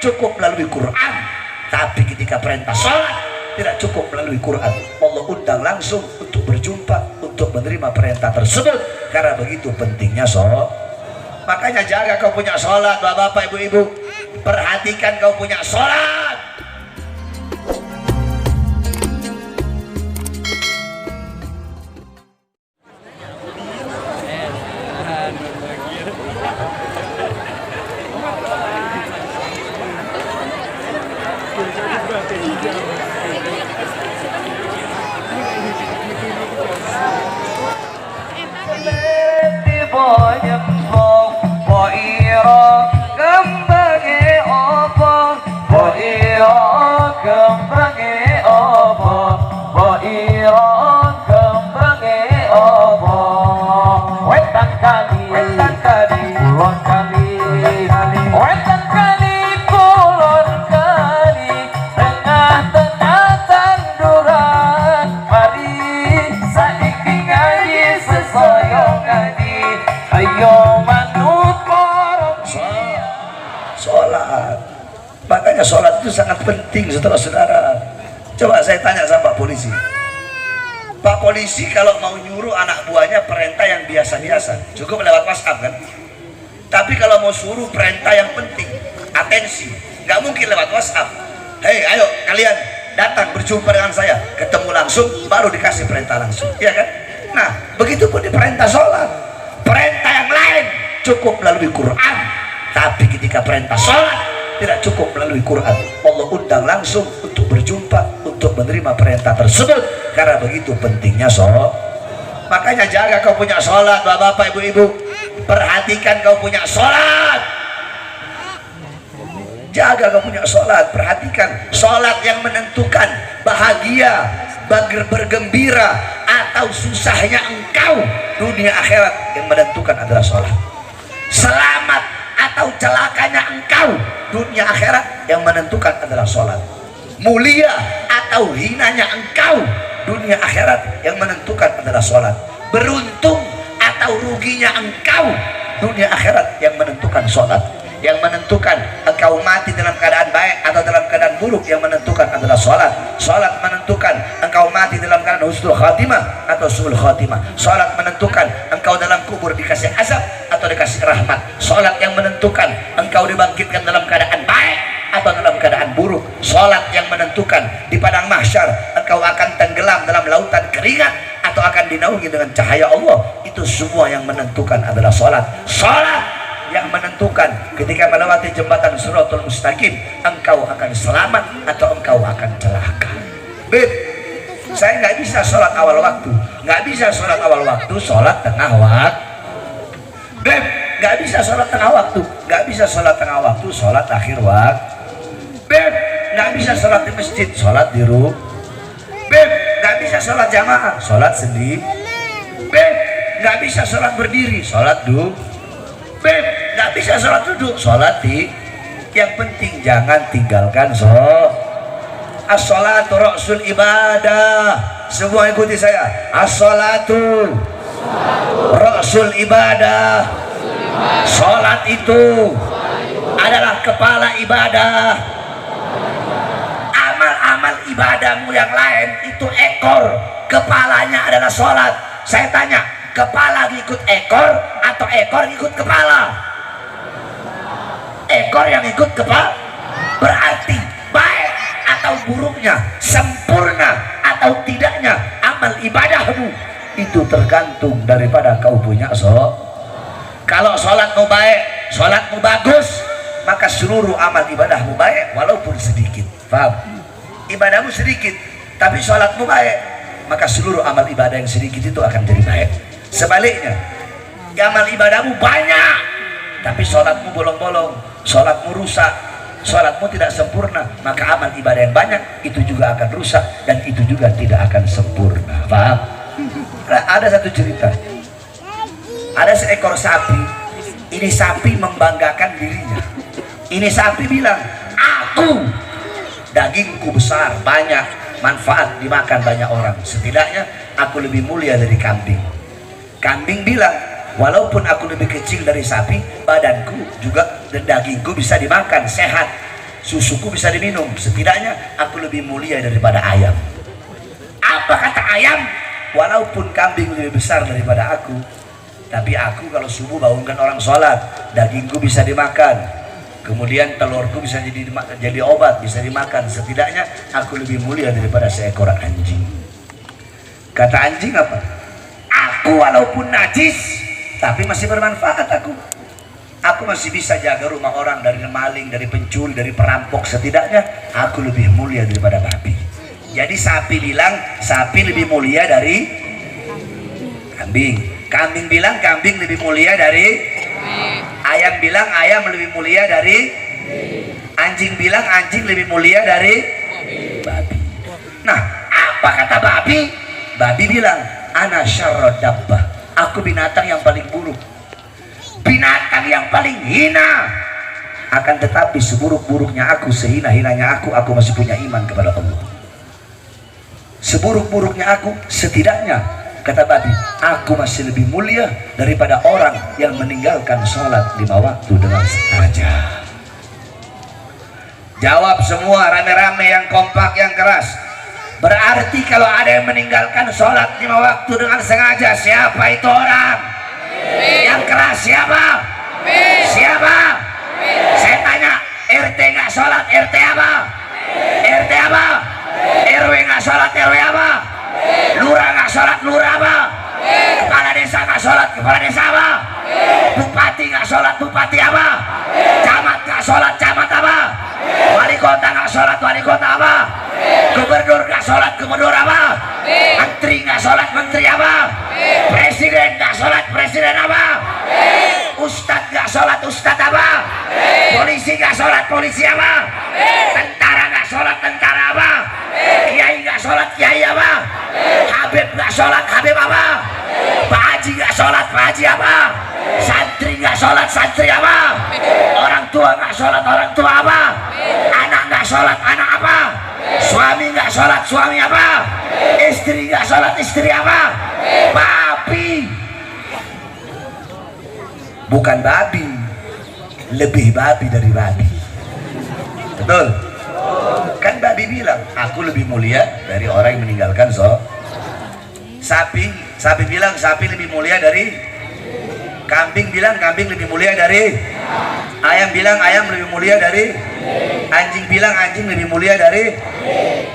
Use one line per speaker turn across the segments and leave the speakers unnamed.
cukup melalui Quran, tapi ketika perintah sholat tidak cukup melalui Quran. Allah undang langsung untuk berjumpa, untuk menerima perintah tersebut, karena begitu pentingnya sholat. Makanya jaga kau punya sholat, bapak-bapak, ibu-ibu, perhatikan kau punya sholat. Makanya sholat itu sangat penting, saudara-saudara. Coba saya tanya sama Pak Polisi. Pak Polisi kalau mau nyuruh anak buahnya perintah yang biasa-biasa, cukup lewat WhatsApp kan? Tapi kalau mau suruh perintah yang penting, atensi, nggak mungkin lewat WhatsApp. Hei, ayo kalian datang berjumpa dengan saya, ketemu langsung, baru dikasih perintah langsung, iya kan? Nah, begitu pun di perintah sholat. Perintah yang lain cukup melalui Quran, tapi ketika perintah sholat tidak cukup melalui Quran. Allah undang langsung untuk berjumpa, untuk menerima perintah tersebut, karena begitu pentingnya sholat. Makanya jaga kau punya sholat, bapak-bapak, ibu-ibu, perhatikan kau punya sholat. Jaga kau punya sholat, perhatikan. Sholat yang menentukan bahagia, bergembira, atau susahnya engkau dunia akhirat, yang menentukan adalah sholat. Selamat atau celakanya engkau dunia akhirat, yang menentukan adalah sholat. Mulia atau hinanya engkau dunia akhirat, yang menentukan adalah sholat. Beruntung atau ruginya engkau dunia akhirat, yang menentukan sholat. Yang menentukan engkau mati dalam keadaan baik atau dalam keadaan buruk, yang menentukan adalah sholat. Sholat menentukan engkau mati dalam keadaan husnul khatimah atau su'ul khatimah. Sholat menentukan engkau dalam kubur dikasih azab atau dikasih rahmat. Sholat yang menentukan engkau dibangkitkan dalam keadaan baik atau dalam keadaan buruk. Sholat yang menentukan di padang mahsyar engkau akan tenggelam dalam lautan keringat atau akan dinaungi dengan cahaya Allah. Itu semua yang menentukan adalah sholat. Sholat yang menentukan ketika melewati jembatan Shiratal Mustaqim, engkau akan selamat atau engkau akan celaka. Beb, saya nggak bisa sholat awal waktu, nggak bisa sholat awal waktu, sholat tengah waktu. Beb, nggak bisa sholat tengah waktu, nggak bisa sholat tengah waktu, sholat akhir waktu. Beb, nggak bisa sholat di masjid, sholat di rumah. Beb, nggak bisa sholat jamaah, sholat sendiri. Beb, nggak bisa sholat berdiri, sholat duduk. Beb, nggak bisa sholat duduk, sholat di. Yang penting jangan tinggalkan sholat. As-sholatu ra'sul ibadah. Semua ikuti saya. As-sholatu ra'sul ibadah. Sholat itu adalah kepala ibadah. Amal-amal ibadahmu yang lain itu ekor, kepalanya adalah sholat. Saya tanya, kepala ikut ekor atau ekor ikut kepala? Ekor yang ikut kepala. Berarti baik atau buruknya, sempurna atau tidaknya amal ibadahmu itu tergantung daripada kau punya sholat. Kalau sholatmu baik, sholatmu bagus, maka seluruh amal ibadahmu baik walaupun sedikit. Paham? Ibadahmu sedikit tapi sholatmu baik, maka seluruh amal ibadah yang sedikit itu akan jadi baik. Sebaliknya, amal ibadahmu banyak tapi sholatmu bolong-bolong, sholatmu rusak, sholatmu tidak sempurna, maka amal ibadah yang banyak itu juga akan rusak dan itu juga tidak akan sempurna. Paham? Nah, ada satu cerita, ada seekor sapi. Ini sapi membanggakan dirinya. Ini sapi bilang, aku dagingku besar, banyak, manfaat dimakan banyak orang, setidaknya aku lebih mulia dari kambing. Kambing bilang, walaupun aku lebih kecil dari sapi, badanku juga dan dagingku bisa dimakan, sehat. susuku bisa diminum, setidaknya aku lebih mulia daripada ayam. Apa kata ayam? Walaupun kambing lebih besar daripada aku, tapi aku kalau subuh bangunkan orang sholat, dagingku bisa dimakan, kemudian telurku bisa jadi obat, bisa dimakan, setidaknya aku lebih mulia daripada seekor anjing. Kata anjing apa? Aku walaupun najis, tapi masih bermanfaat aku. Aku masih bisa jaga rumah orang dari maling, dari pencuri, dari perampok. Setidaknya aku lebih mulia daripada babi. Jadi sapi bilang sapi lebih mulia dari kambing. Kambing bilang kambing lebih mulia dari ayam, bilang ayam lebih mulia dari anjing, bilang anjing lebih mulia dari babi. Nah, apa kata babi? Babi bilang ana syarrud dabbah. Aku binatang yang paling buruk, binatang yang paling hina. Akan tetapi seburuk-buruknya aku, sehina-hinanya aku masih punya iman kepada Allah. Seburuk-buruknya aku, setidaknya kata babi, aku masih lebih mulia daripada orang yang meninggalkan sholat 5 waktu dengan sengaja. Jawab semua rame-rame, yang kompak, yang keras. Berarti kalau ada yang meninggalkan sholat 5 waktu dengan sengaja, siapa itu orang? Yang keras siapa? Siapa? Saya tanya, RT nggak sholat, RT apa? RT apa? RW nggak sholat, RW apa? Lurah nggak sholat, lurah apa? Kepala desa nggak sholat, kepala desa apa? Bupati nggak sholat, bupati apa? Camat nggak sholat, camat apa? Wali kota nggak sholat, wali kota apa? Gubernur nggak sholat, gubernur apa? Menteri nggak sholat, menteri apa? Presiden nggak sholat, presiden apa? Ustadz nggak sholat, ustadz apa? Polisi nggak sholat, polisi apa? Tentara nggak sholat, tentara apa? Kiai nggak sholat, kiai apa? Habib nggak sholat, habib apa? Pak Haji nggak sholat, Pak Haji apa? Santri nggak sholat, santri apa? Orang tua nggak sholat, orang tua apa? Anak nggak sholat, anak apa? Suami nggak sholat, suami apa? Istri nggak sholat, istri apa? Babi. Bukan babi, lebih babi dari babi. Betul? Kan babi bilang, aku lebih mulia dari orang yang meninggalkan sapi bilang sapi lebih mulia dari kambing, bilang kambing lebih mulia dari ayam, bilang ayam lebih mulia dari anjing, bilang anjing lebih mulia dari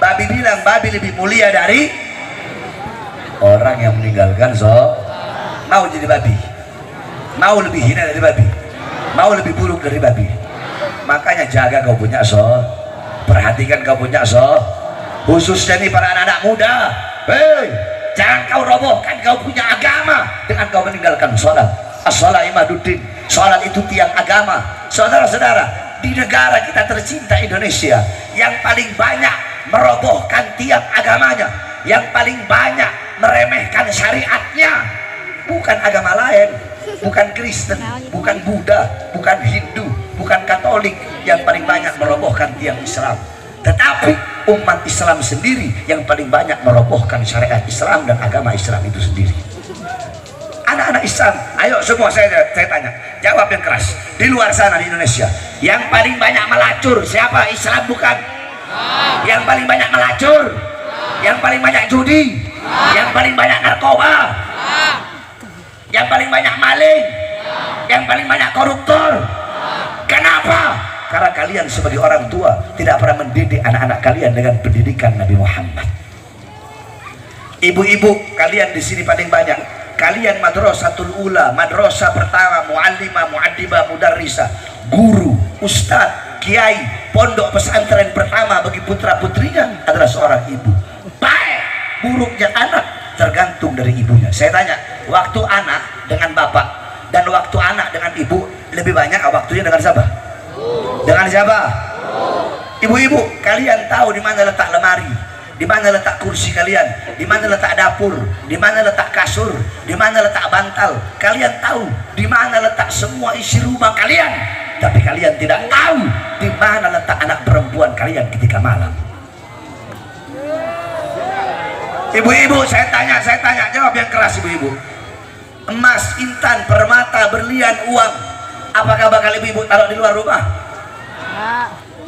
babi, bilang babi lebih mulia dari orang yang meninggalkan mau jadi babi, mau lebih hina dari babi, mau lebih buruk dari babi. Makanya jaga kau punya perhatikan kau punya khususnya nih para anak-anak muda. Hei, jangan kau robohkan kau punya agama dengan kau meninggalkan sholat. As-sholat imaduddin, sholat itu tiang agama. Saudara-saudara, di negara kita tercinta Indonesia, yang paling banyak merobohkan tiang agamanya, yang paling banyak meremehkan syariatnya, bukan agama lain, bukan Kristen, bukan Buddha, bukan Hindu, bukan Katolik yang paling banyak merobohkan tiang Islam, tetapi umat Islam sendiri yang paling banyak merobohkan syariat Islam dan agama Islam itu sendiri. Anak-anak Islam, ayo semua saya tanya, jawab yang keras. Di luar sana di Indonesia, yang paling banyak melacur siapa? Islam bukan? Yang paling banyak melacur, yang paling banyak judi, yang paling banyak narkoba, yang paling banyak maling, yang paling banyak koruptor. Kenapa? Karena kalian sebagai orang tua tidak pernah mendidik anak-anak kalian dengan pendidikan Nabi Muhammad. Ibu-ibu kalian di sini paling banyak. Kalian madrasatul ula, madrasah pertama, muallimah, muaddibah, mudarrisah, guru, ustadz, kiai, pondok pesantren pertama bagi putra-putrinya adalah seorang ibu. Baik buruknya anak tergantung dari ibunya. Saya tanya, waktu anak dengan bapak dan waktu anak dengan ibu lebih banyak waktunya dengan siapa? Dengan siapa? Ibu-ibu, kalian tahu di mana letak lemari, di mana letak kursi kalian, di mana letak dapur, di mana letak kasur, di mana letak bantal. Kalian tahu di mana letak semua isi rumah kalian, tapi kalian tidak tahu di mana letak anak perempuan kalian ketika malam. Ibu-ibu, saya tanya, jawab yang keras ibu-ibu. Emas, intan, permata, berlian, uang, apakah bakal ibu-ibu taruh di luar rumah?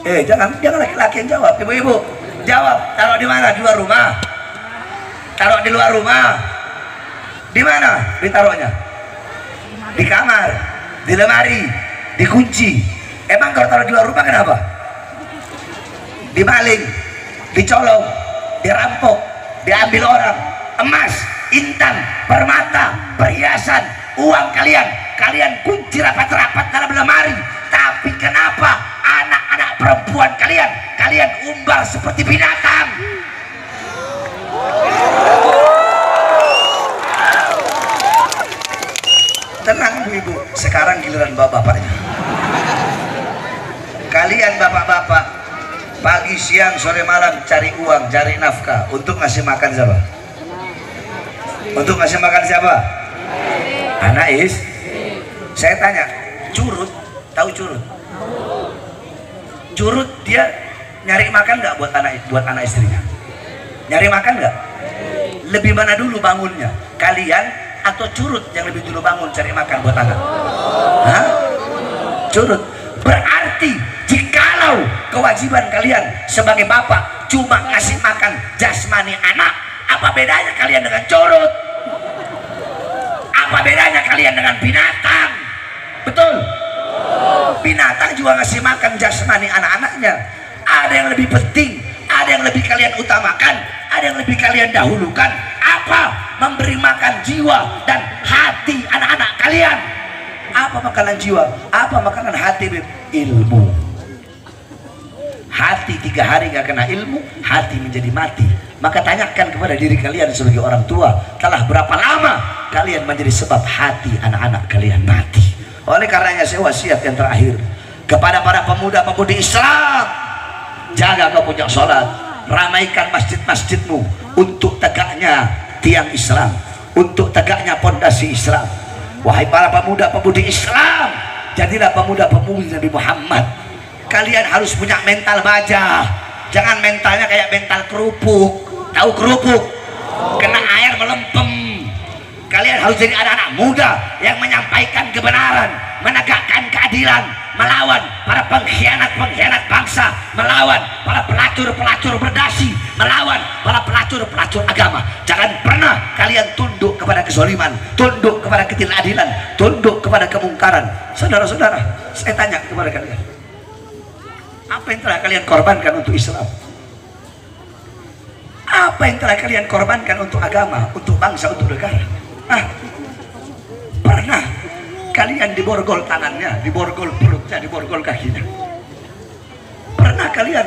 Jangan laki-laki yang jawab. Ibu-ibu jawab. Taruh di mana? Di luar rumah. Taruh di luar rumah. Di mana ditaruhnya? Di kamar, di lemari, dikunci. Emang kalau taruh di luar rumah kenapa? Dimaling, dicolong, dirampok, diambil orang. Emas, intan, permata, perhiasan, uang kalian kunci rapat-rapat dalam lemari. Tapi kenapa anak-anak perempuan kalian umbar seperti binatang? Tenang ibu, sekarang giliran bapak-bapaknya. Kalian bapak-bapak, pagi, siang, sore, malam cari uang, cari nafkah untuk ngasih makan siapa? Untuk ngasih makan siapa? Anak Saya tanya, curut, tahu curut? Curut dia nyari makan nggak buat anak istrinya? Nyari makan nggak? Lebih mana dulu bangunnya? Kalian atau curut yang lebih dulu bangun cari makan buat anak? Hah? Curut. Berarti jikalau kewajiban kalian sebagai bapak cuma ngasih makan jasmani anak, apa bedanya kalian dengan curut? Apa bedanya kalian dengan binatang? Betul? Binatang juga ngasih makan jasmani anak-anaknya. Ada yang lebih penting, ada yang lebih kalian utamakan, ada yang lebih kalian dahulukan. Apa? Memberi makan jiwa dan hati anak-anak kalian. Apa makanan jiwa? Apa makanan hati? Ilmu. Hati 3 hari nggak kena ilmu, hati menjadi mati. Maka tanyakan kepada diri kalian sebagai orang tua, telah berapa lama kalian menjadi sebab hati anak-anak kalian mati? Oleh karenanya saya wasiat yang terakhir kepada para pemuda-pemudi Islam, jaga kau punya sholat, ramaikan masjid-masjidmu untuk tegaknya tiang Islam, untuk tegaknya pondasi Islam. Wahai para pemuda-pemudi Islam, jadilah pemuda-pemudi Nabi Muhammad. Kalian harus punya mental baja, jangan mentalnya kayak mental kerupuk. Tahu kerupuk? Kena air melempem. Kalian harus jadi anak-anak muda yang menyampaikan kebenaran, menegakkan keadilan, melawan para pengkhianat-pengkhianat bangsa, melawan para pelacur-pelacur berdasi, melawan para pelacur-pelacur agama. Jangan pernah kalian tunduk kepada kezaliman, tunduk kepada ketidakadilan, tunduk kepada kemungkaran. Saudara-saudara, saya tanya kepada kalian, apa yang telah kalian korbankan untuk Islam? Apa yang telah kalian korbankan untuk agama, untuk bangsa, untuk negara? Pernah kalian diborgol tangannya, diborgol perutnya, diborgol kakinya? Pernah kalian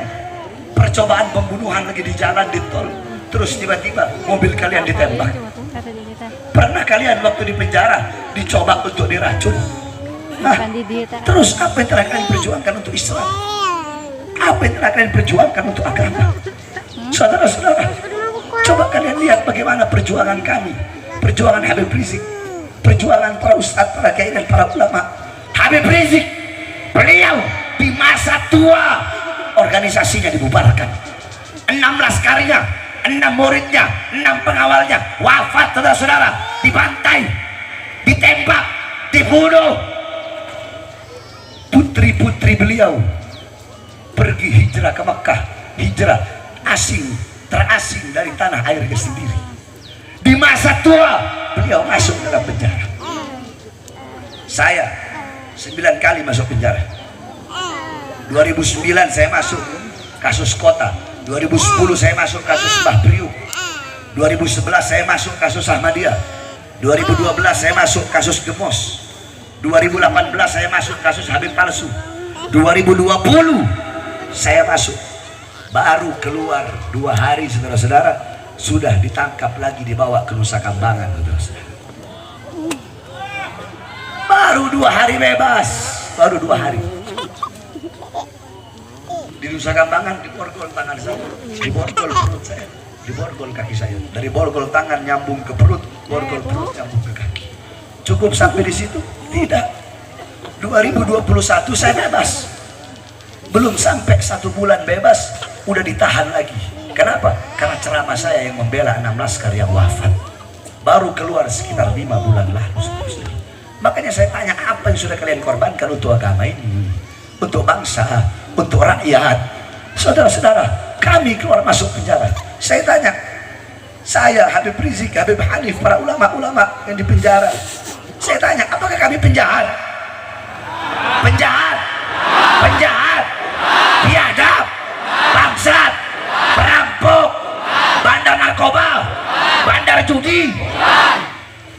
percobaan pembunuhan lagi di jalan, di tol, terus tiba-tiba mobil kalian ditembak? Pernah kalian waktu di penjara dicoba untuk diracun? Terus apa yang telah kalian perjuangkan untuk Islam? Apa yang telah kalian perjuangkan untuk agama? Saudara-saudara, coba kalian lihat bagaimana perjuangan kami, perjuangan Habib Rizik, perjuangan para ustadz, para kiai dan para ulama. Habib Rizik, beliau di masa tua organisasinya dibubarkan, 6 laskarnya, 6 muridnya, 6 pengawalnya wafat, saudara-saudara, dibantai, ditembak, dibunuh. Putri-putri beliau pergi hijrah ke Mekah, hijrah terasing dari tanah airnya sendiri. Di masa tua beliau masuk dalam penjara. Saya 9 kali masuk penjara. 2009 saya masuk kasus kota, 2010 saya masuk kasus Mbah Priuk, 2011 saya masuk kasus Ahmadiyah, 2012 saya masuk kasus Gemos, 2018 saya masuk kasus Habib palsu, 2020 saya masuk. Baru keluar 2 hari, saudara-saudara, sudah ditangkap lagi, dibawa ke Nusa Kambangan, saudara-saudara. Baru 2 hari bebas, baru 2 hari. Di Nusa Kambangan diborgol tangan saya, diborgol perut saya, diborgol kaki saya. Dari borgol tangan nyambung ke perut, borgol perut nyambung ke kaki. Cukup sampai di situ? Tidak. 2021 saya bebas. Belum sampai 1 bulan bebas, udah ditahan lagi. Kenapa? Karena ceramah saya yang membela 6 laskar yang wafat. Baru keluar sekitar 5 bulan lalu. Makanya saya tanya, apa yang sudah kalian korbankan untuk agama ini? untuk bangsa, untuk rakyat. Saudara-saudara, kami keluar masuk penjara. Saya tanya, saya Habib Rizik, Habib Hanif, para ulama-ulama yang di penjara, saya tanya, apakah kami penjahat? Penjahat, penjahat, biadab, bangsat, perampok, bandar narkoba, bandar judi.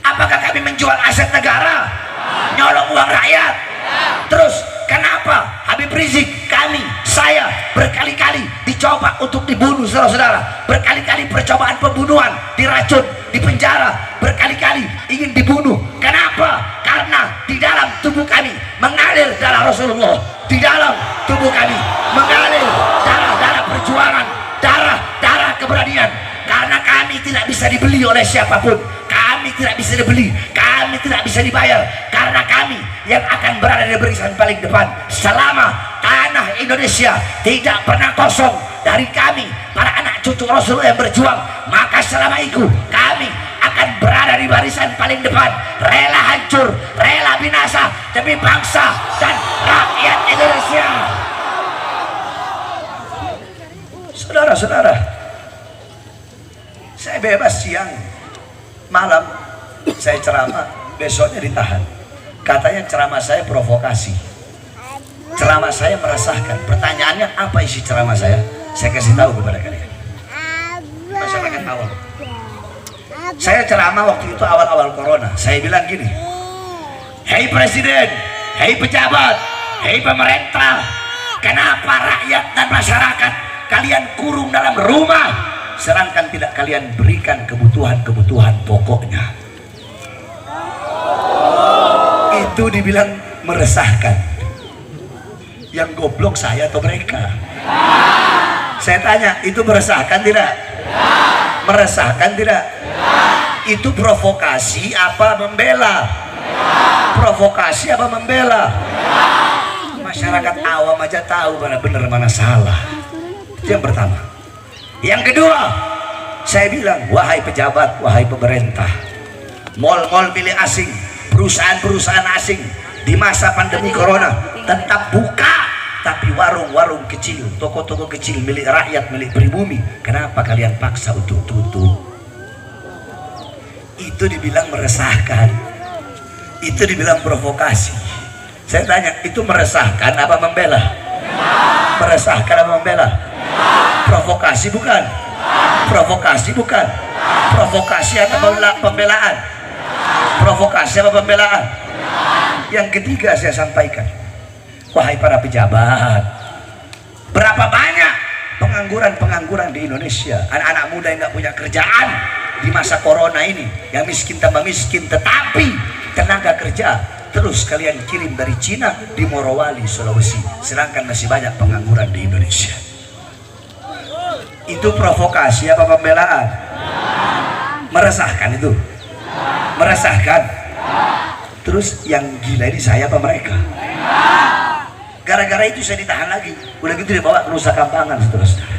Apakah kami menjual aset negara, nyolong uang rakyat? Terus kenapa Habib Rizik, kami, saya berkali-kali dicoba untuk dibunuh, saudara-saudara? Berkali-kali percobaan pembunuhan, diracun, dipenjara, berkali-kali ingin dibunuh. Kenapa? Karena di dalam tubuh kami mengalir darah Rasulullah, di dalam tubuh kami mengalir darah-darah perjuangan, darah-darah keberanian. Karena kami tidak bisa dibeli oleh siapapun, kami tidak bisa dibeli, kami tidak bisa dibayar, karena kami yang akan berada di barisan paling depan selama tanah Indonesia tidak pernah kosong dari kami, para anak cucu Rasulullah yang berjuang. Maka selama itu kami akan berada di barisan paling depan, rela hancur, rela binasa demi bangsa dan rakyat Indonesia. Saudara-saudara, saya bebas siang, malam saya ceramah, besoknya ditahan. Katanya ceramah saya provokasi, ceramah saya meresahkan. Pertanyaannya, apa isi ceramah saya? Saya kasih tahu kepada kalian, masyarakat awam. Saya ceramah waktu itu awal-awal corona. Saya bilang gini, hei presiden, hei pejabat, hei pemerintah, kenapa rakyat dan masyarakat kalian kurung dalam rumah, sedangkan tidak kalian berikan kebutuhan-kebutuhan pokoknya? Itu dibilang meresahkan. Yang goblok saya atau mereka? Saya tanya, itu meresahkan tidak? Meresahkan tidak? Itu provokasi apa membela? Provokasi apa membela? Masyarakat awam aja tahu mana benar mana salah. Itu yang pertama. Yang kedua, saya bilang, wahai pejabat, wahai pemerintah, mal-mal milik asing, perusahaan-perusahaan asing di masa pandemi corona tetap buka, tapi warung-warung kecil, toko-toko kecil milik rakyat, milik pribumi, kenapa kalian paksa untuk tutup? Itu dibilang meresahkan, itu dibilang provokasi. Saya tanya, itu meresahkan apa membela? Meresahkan apa membela? Provokasi bukan? Provokasi bukan? Provokasi atau pembelaan? Provokasi apa pembelaan? Yang ketiga saya sampaikan, wahai para pejabat, berapa banyak pengangguran-pengangguran di Indonesia, anak-anak muda yang nggak punya kerjaan di masa corona ini, yang miskin tambah miskin, tetapi tenaga kerja terus kalian kirim dari Cina di Morowali, Sulawesi, sedangkan masih banyak pengangguran di Indonesia. Itu provokasi apa pembelaan? Meresahkan itu? Meresahkan? Terus yang gila ini saya apa mereka? Gara-gara itu saya ditahan lagi, udah gitu dibawa ke Nusa Kambangan, saudara-saudara.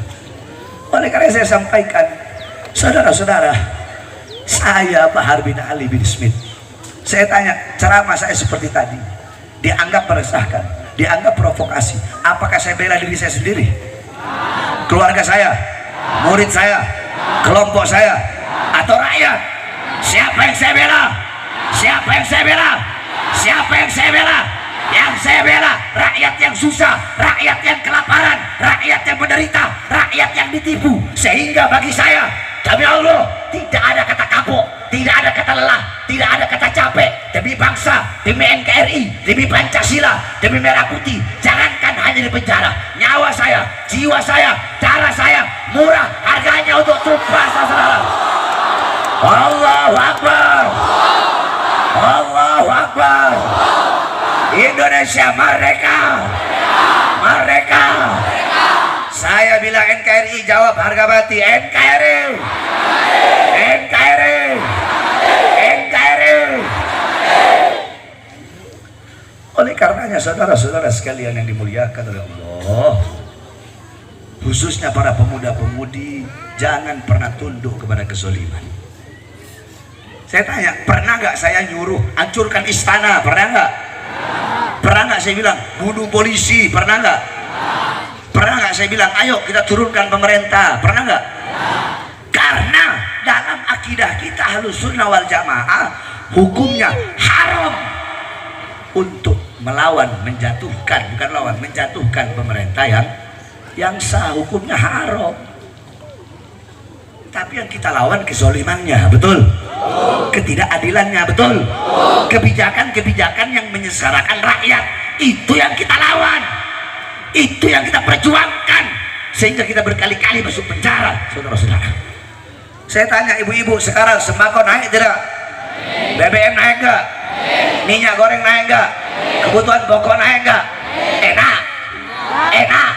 Oleh karena saya sampaikan, saudara-saudara, saya Bahar bin Ali bin Smith, saya tanya, ceramah saya seperti tadi dianggap meresahkan, dianggap provokasi. Apakah saya bela diri saya sendiri, keluarga saya, murid saya, kelompok saya, atau rakyat? Siapa yang saya bela? Siapa yang saya bela? Siapa yang saya bela? Yang saya bela rakyat yang susah, rakyat yang kelaparan, rakyat yang menderita, rakyat yang ditipu. Sehingga bagi saya, demi Allah, tidak ada kata kapok, tidak ada kata lelah, tidak ada kata capek. Demi bangsa, demi NKRI, demi Pancasila, demi Merah Putih, jangankan hanya di penjara, nyawa saya, jiwa saya, darah saya murah harganya untuk tumpah, saudara. Allahu Akbar, Allahu Akbar. Indonesia merdeka, merdeka. Saya bilang NKRI, jawab harga mati. NKRI, NKRI, NKRI. Oleh karenanya saudara-saudara sekalian yang dimuliakan oleh Allah, khususnya para pemuda-pemudi, jangan pernah tunduk kepada kezaliman. Saya tanya, pernah nggak saya nyuruh hancurkan istana? Pernah nggak? Pernah nggak saya bilang bunuh polisi? Pernah nggak? Pernah nggak saya bilang ayo kita turunkan pemerintah? Pernah nggak? Karena dalam akidah kita Ahlussunnah wal Jamaah, hukumnya haram untuk melawan, menjatuhkan, bukan lawan, menjatuhkan pemerintah yang sah. Hukumnya haram. Tapi yang kita lawan kezolimannya, betul? Ketidakadilannya, betul? Kebijakan-kebijakan yang menyengsarakan rakyat, itu yang kita lawan, itu yang kita perjuangkan, sehingga kita berkali-kali masuk penjara, saudara-saudara. Saya tanya ibu-ibu, sekarang sembako naik tidak? BBM naik enggak? Minyak goreng naik enggak? Kebutuhan pokok naik enggak? Enak? Enak?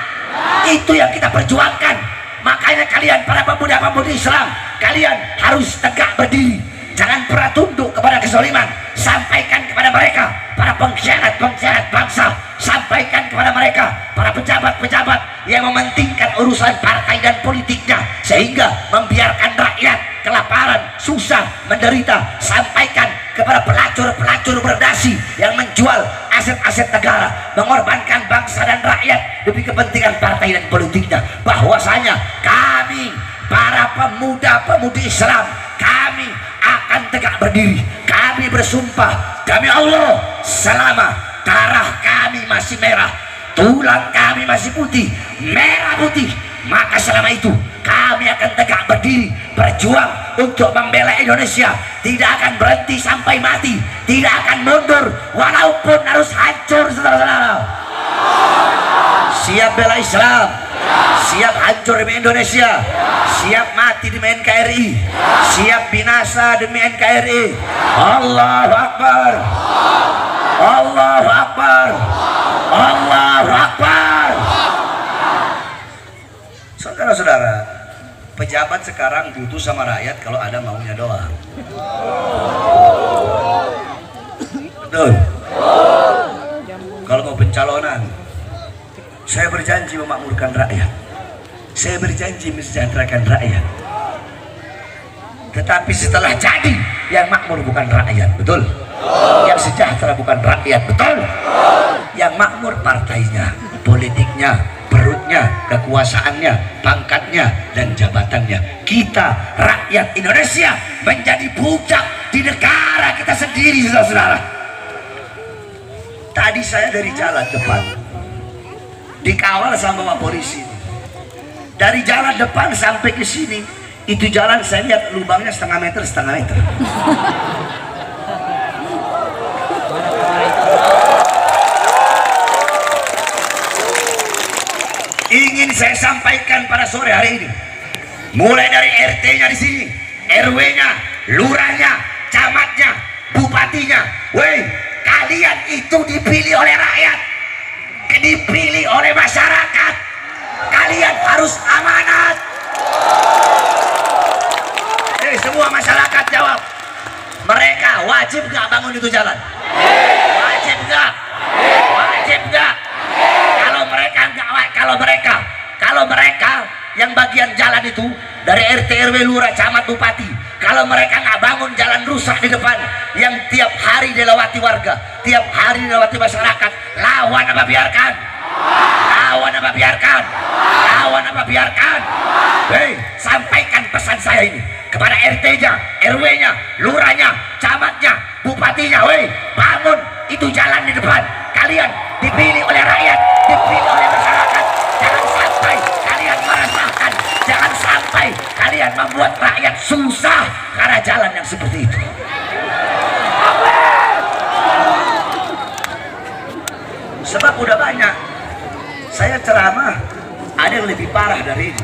Itu yang kita perjuangkan. Makanya kalian para pemuda-pemudi Islam, kalian harus tegak berdiri, jangan pernah tunduk kepada kezaliman. Sampaikan kepada mereka, para pengkhianat-pengkhianat bangsa, sampaikan kepada mereka, para pejabat-pejabat yang mementingkan urusan partai dan politiknya, sehingga membiarkan rakyat kelaparan, susah, menderita. Sampaikan kepada pelacur-pelacur berdasi yang menjual aset-aset negara, mengorbankan bangsa dan rakyat demi kepentingan partai dan politiknya, bahwasanya kami para pemuda-pemudi Islam, kami akan tegak berdiri. Kami bersumpah demi Allah, selama darah kami masih merah, tulang kami masih putih, merah putih, maka selama itu kami akan tegak berdiri, berjuang untuk membela Indonesia. Tidak akan berhenti sampai mati, tidak akan mundur walaupun harus hancur, saudara-saudara. Siap bela Islam, siap hancur demi Indonesia, siap mati demi NKRI, siap binasa demi NKRI. Allahu Akbar, Allahu Akbar, Allahu Akbar. Saudara-saudara, pejabat sekarang butuh sama rakyat kalau ada maunya doang. Betul? Kalau mau pencalonan, saya berjanji memakmurkan rakyat, saya berjanji mensejahterakan rakyat. Tetapi setelah jadi, yang makmur bukan rakyat, betul? Yang sejahtera bukan rakyat, betul? Yang makmur partainya, politiknya, perutnya, kekuasaannya, pangkatnya, dan jabatannya. Kita rakyat Indonesia menjadi bujak di negara kita sendiri, saudara-saudara. Tadi saya dari jalan depan dikawal sama Pak polisi. Dari jalan depan sampai ke sini, itu jalan saya lihat lubangnya setengah meter. Ingin saya sampaikan pada sore hari ini, mulai dari RT-nya di sini, RW-nya, lurahnya, camatnya, bupatinya. Woi, kalian itu dipilih oleh rakyat, dipilih oleh masyarakat. Kalian harus amanat. Semua masyarakat jawab, mereka wajib nggak bangun itu jalan? Wajib nggak? Wajib nggak? Kalau mereka yang bagian jalan itu dari RT RW lurah camat bupati, kalau mereka nggak bangun jalan rusak di depan yang tiap hari dilewati warga, tiap hari dilewati masyarakat, lawan apa biarkan? Lawan apa biarkan? Lawan apa biarkan? Hei, sampaikan pesan saya ini kepada RT-nya, RW-nya, lurahnya, camatnya, bupatinya. Woi, bangun itu jalan di depan. Kalian dipilih oleh rakyat, dipilih oleh masyarakat. Jangan sampai kalian meresahkan, jangan sampai kalian membuat rakyat susah karena jalan yang seperti itu. Sebab udah banyak saya ceramah, ada yang lebih parah dari ini,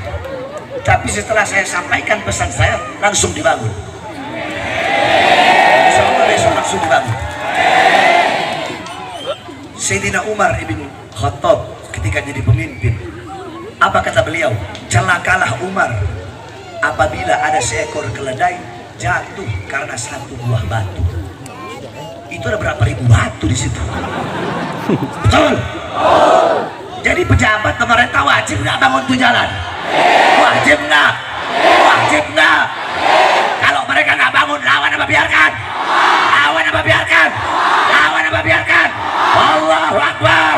tapi setelah saya sampaikan pesan saya langsung dibangun. Insyaallah besok langsung dibangun. Sayyidina Umar ibn Khattab ketika jadi pemimpin, apa kata beliau? Celakalah Umar apabila ada seekor keledai jatuh karena satu buah batu. Itu ada berapa ribu batu di situ? Betul? Jadi pejabat pemerintah wajib nggak bangun tuh jalan? Wajib nggak? Wajib nggak? Kalau mereka nggak bangun, lawan apa biarkan? Lawan apa biarkan? Lawan apa Coba biarkan. Allahu Akbar.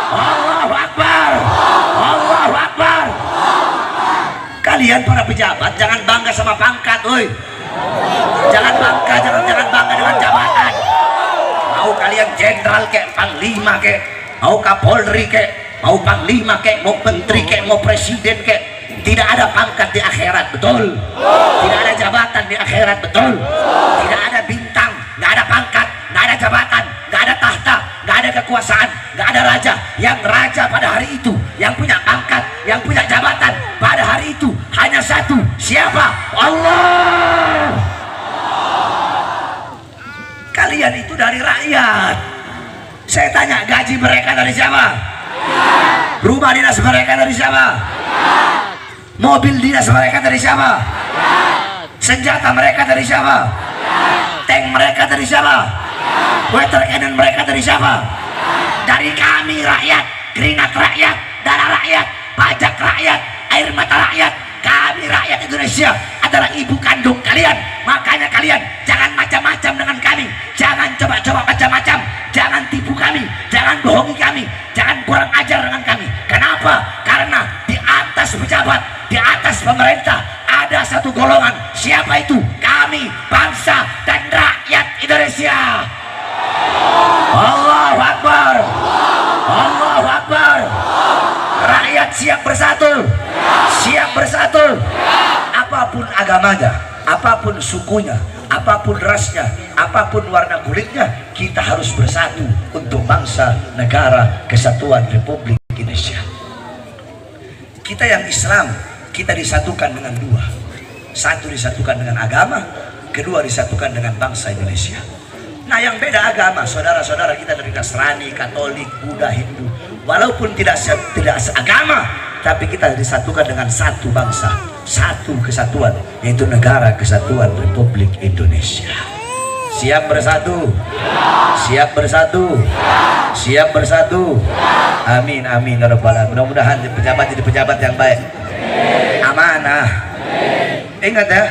Allahu Akbar. Allahu Akbar. Kalian para pejabat jangan bangga sama pangkat, woi. Jangan bangga dengan jabatan. Mau kalian jenderal kek, panglima kek, mau kapolri kek, mau panglima kek, mau menteri kek, mau presiden kek, tidak ada pangkat di akhirat, betul? Tidak ada jabatan di akhirat, betul? Tidak ada bintang, nggak ada pangkat, nggak ada jabatan, nggak ada tahta, nggak ada kekuasaan, nggak ada raja. Yang raja pada hari itu, yang punya pangkat, yang punya jabatan pada hari itu hanya satu. Siapa? Allah. Kalian itu dari rakyat. Saya tanya, gaji mereka dari siapa? Rumah dinas mereka dari siapa? Mobil dinas mereka dari siapa? Senjata mereka dari siapa? Tank mereka dari siapa? Water cannon mereka dari siapa? Dari kami rakyat, keringat rakyat, darah rakyat, pajak rakyat, air mata rakyat. Kami rakyat Indonesia adalah ibu kandung kalian. Makanya kalian jangan macam-macam dengan kami. Jangan coba-coba macam-macam. Jangan tipu kami, jangan bohongi kami, jangan kurang ajar dengan kami. Kenapa? Karena di atas pejabat, di atas pemerintah ada satu golongan. Siapa itu? Kami, bangsa dan rakyat Indonesia. Allahu Akbar. Allahu Akbar. Rakyat siap bersatu. Siap bersatu. Apapun agamanya, apapun sukunya, apapun rasnya, apapun warna kulitnya, kita harus bersatu untuk bangsa, negara, kesatuan Republik Indonesia. Kita yang Islam, kita disatukan dengan dua. Satu disatukan dengan agama, kedua disatukan dengan bangsa Indonesia. Nah, yang beda agama, saudara-saudara kita dari Nasrani, Katolik, Buddha, Hindu, walaupun tidak seagama, tapi kita disatukan dengan satu bangsa, satu kesatuan, yaitu Negara Kesatuan Republik Indonesia. Siap bersatu? Siap bersatu? Siap bersatu? Amin, amin ya rabbal alamin. Mudah-mudahan pejabat jadi pejabat yang baik, amanah. Ingat ya,